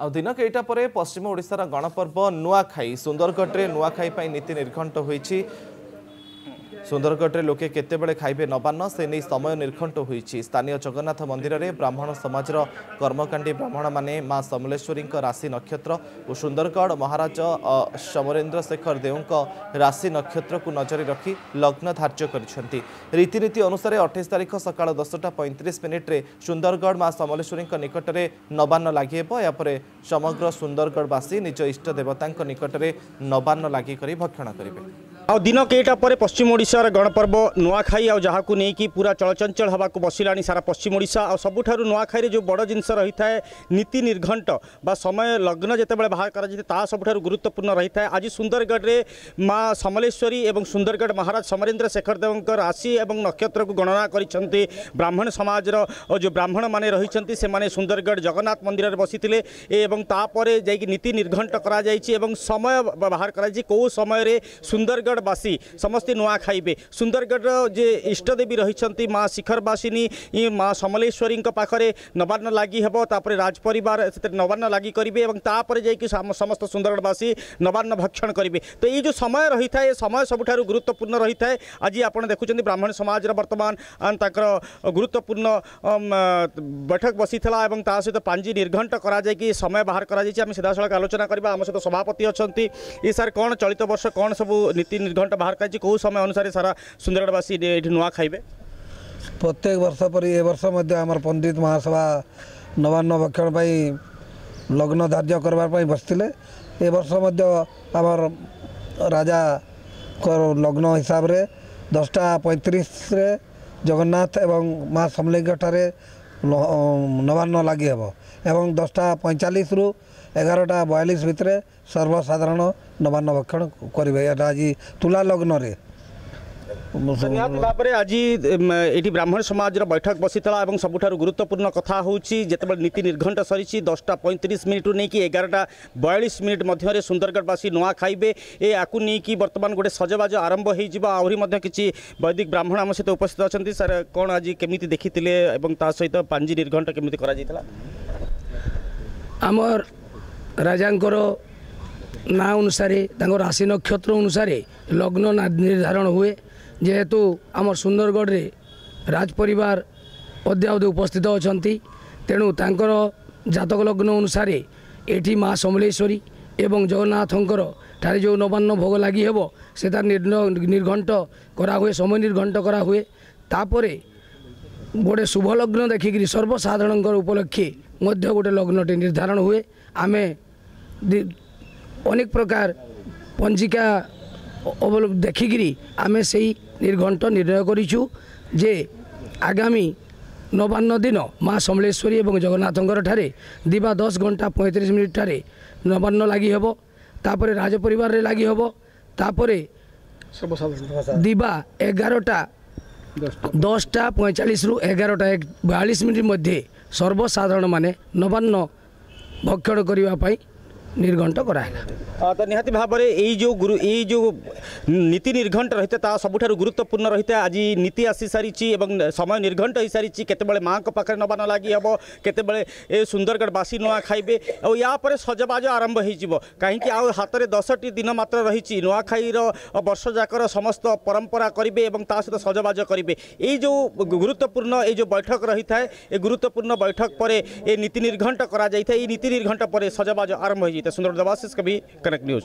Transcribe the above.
आ दिन कईटा पर पश्चिम ओडिशार गणपर्व नुआखाई सुंदरगढ़ नुआखाई नीति निर्घंट होईछि। सुंदरगढ़ लोके केतेबेले खाइबे नबान्न से नहीं समय निर्घंट होईछि। स्थानीय जगन्नाथ मंदिर में ब्राह्मण समाजर कर्मकांडी ब्राह्मण माने मां समलेश्वरी राशि नक्षत्र और सुंदरगढ़ महाराज समरेन्द्र शेखर देव राशि नक्षत्र को नजर रखी लग्न धार्य कर रीतिनीति अनुसार 28 तारिख सकाल 10:35 सुंदरगढ़ मां समलेश्वरी निकट में नबान्न लगी यापर समग्र सुंदरगढ़वासी निज इष्ट देवता निकट में नबान्न लगी भक्षण करेंगे। आ दिन कईटा पर पश्चिम ओडिशार गणपर्व नुआखाई आ जहाँ को लेकिन पूरा चलचंचल हवा को बसिलानी सारा पश्चिम ओडिशा आ सबुठारु नुआखाई जो बड़ जिनस रही है नीति निर्घंट बा समय लग्न जितेबाला बाहर करा सबुठारु गुरुत्वपूर्ण रही है। आज सुंदरगढ़ रे माँ समलेश्वरी एवं सुंदरगढ़ महाराज समरेन्द्र शेखर देव राशि एवं नक्षत्र को गणना करिसेंती ब्राह्मण समाज जो ब्राह्मण माने रही से माने सुंदरगढ़ जगन्नाथ मंदिर में बसीथिले एवं तापर जाइकी नीति निर्घंट करा जायछि एवं समय बाहर करा जायछि को समय रे सुंदरगढ़ बासी समस्ते नुआ खाइबे। सुंदरगढ़ जे इष्टदेवी रही माँ शिखरवासिनी माँ समलेश्वरी पाखरे नबान्न लगी हेब तापर राजपरिवार नबान्न लगी करेंगे और तापर जाइए समस्त सुंदरगढ़वासी नबान्न भक्षण करेंगे। तो ये जो समय रही है समय सबुठारु गुरुत्वपूर्ण रही है। आज आप देखुं ब्राह्मण समाज बर्तमान गुरुत्वपूर्ण बैठक बसी सहित पांजी निर्घंट करा समय बाहर करा सीधा सड़क आलोचना करवा आम सहित सभापति अच्छा ये सार कौन चलित वर्ष कौन सब नीति निर्घंट बाहर कर कौ समय अनुसार सारा सुंदरगढ़वासी नुआ खाइबे। प्रत्येक वर्ष पर ए वर्ष आमर पंडित महासभा नबान्न भक्षण लग्न धार्य करने बसते ए वर्ष आमर राजा लग्न हिसाब से 10:35 जगन्नाथ एवं माँ समलेश्वरी नबान्न लगी एवं 10:45 रु 11:42 भितर सर्वसाधारण नबान्न भक्षण करेंगे। आज तुला लग्न रे भाव आज ये ब्राह्मण समाज बैठक बसी सबुठारु गुरुत्वपूर्ण कथा होची जिते नीति निर्घंट सरी 10:35 रु नहीं 11:42 मध्य सुंदरगढ़वासी नुआ खाइबे याकू नहीं बर्तमान गोटे सजबाज आरंभ होहरी किसी वैदिक ब्राह्मण आम सहित उपस्थित अच्छा सर कौन आज केमी देखी सहित पांजी निर्घंट केमी कर आमर राजांकर ना अनुसार राशि नक्षत्र अनुसार लग्न निर्धारण हुए जेहेतु आमर सुंदरगढ़ रे राज परिवार अद्यावधि उपस्थित अच्छा तेणु तांकर जातक लग्न अनुसार एठी माँ समलेश्वरी एवं जगन्नाथंकर ठारे जो नबान्न भोग लगी हेब से निर्घंट करा हुए समय निर्घंट करा हुए तापरे गोटे शुभ लग्न देखिक सर्वसाधारण उपलक्षे मध्य गोटे लग्नटे निर्धारण हुए आमे अनेक प्रकार पंजिका देखिकी आमे से निर्घंट निर्णय करिछु जे आगामी नबान्न दिन माँ समलेश्वरी एवं जगन्नाथंकर ठारे दिवा 10:35 ठारे नबान्न लगी हेब तापरे राजपरिवार रे लगी हेब तापरे दिवा 10:45 रु 11:42 मध्य सर्वसाधारण माने नबान्न भक्षण करने निर्घंट कराला। तो निहाती भाव में यही जो नीति निर्घंट रही है सबुठारु गुरुत्वपूर्ण रही है। आज नीति आसी सारी समय निर्घंट हो सारी केते माँ पाखे नबान्न लगी हम केते सुंदरगढ़वासी नुआ खाइबे और यापर सजबाज आरंभ हो कहीं हाथ में 10टी दिन मात्र रही नुआखाईर वर्ष जाकर समस्त परंपरा करेंगे और सहित सजबाज करेंगे। ये जो गुरुत्वपूर्ण ये जो बैठक रही है ये गुरुत्वपूर्ण बैठक पर नीति निर्घंट करा नीति निर्घंट पर सजबाज आरंभ हो सुंदरगढ़ कभी कनेक्ट न्यूज।